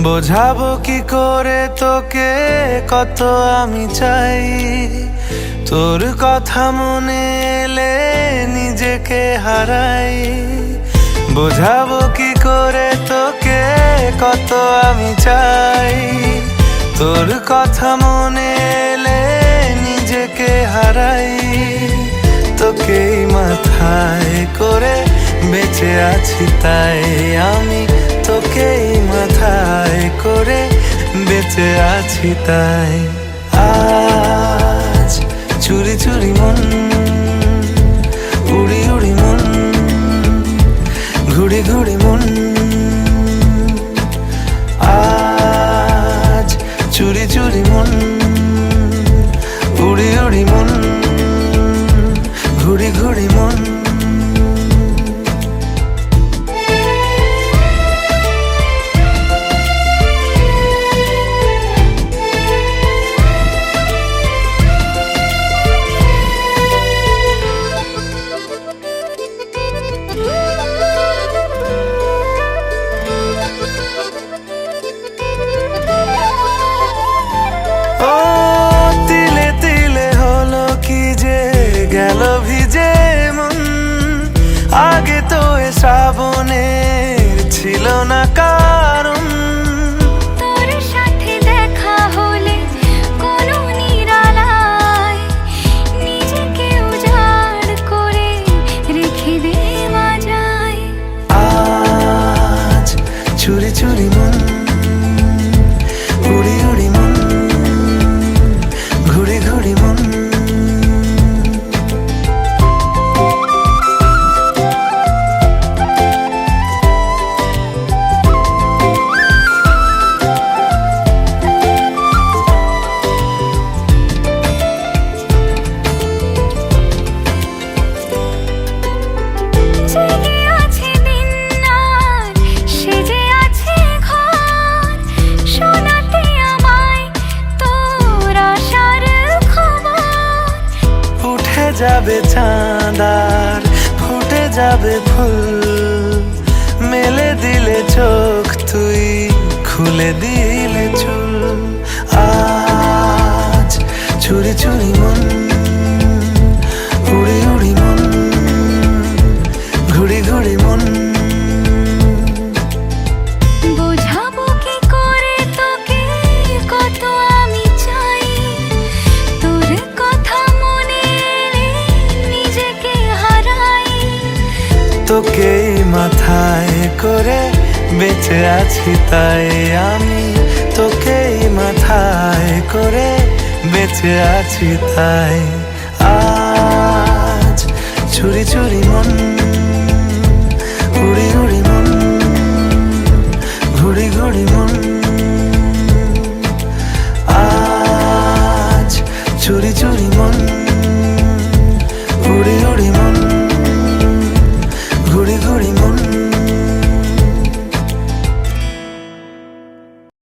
বোঝাবো কি করে তোকে কত আমি চাই, তোর কথা মনে এলে নিজেকে হারাই। বোঝাবো কি করে তোকে কত আমি চাই, তোর কথা মনে এলে নিজেকে হারাই। তোকেই মাথায় করে বেঁচে আছি তাই আমি, তোকেই মাথায় করে বেঁচে আছি তাই। আজ চুরি চুরি মন, উড়ি উড়ি মন, ঘুড়ি ঘুড়ি মন। আজ চুরি চুরি মন, উড়ি উড়ি মন, ঘুড়ি ঘুড়ি মন। গেল ভিজে মন, আগে তো এ শ্রাবণের ছিল না কারণ। তোর সাথে দেখা হলে কোনো নিরালায় নিজেকে উজাড় করে রেখে দে মাঝায়। আজ চুরি চুরি মন, উড়ি উড়ি মন, ঘুড়ি ঘুড়ি মন। যাবে চাঁদার ফুটে যাবে ফুল, মেলে দিলে চোখ তুই খুলে দিলে চুল। আজ চুরি চুরি মন, উড়ি উড়ি মন, ঘুড়ি ঘুড়ি মন। বোঝাবো কি করে তোকে কত আমি চাই, তোর কথা মনে এলে নিজেকে হারাই। তোকেই মাথায় করে বেঁচে আছি তাই আমি, তোকেই মাথায় করে বেঁচে আছি তাই। আজ চুরি চুরি মন, উড়ি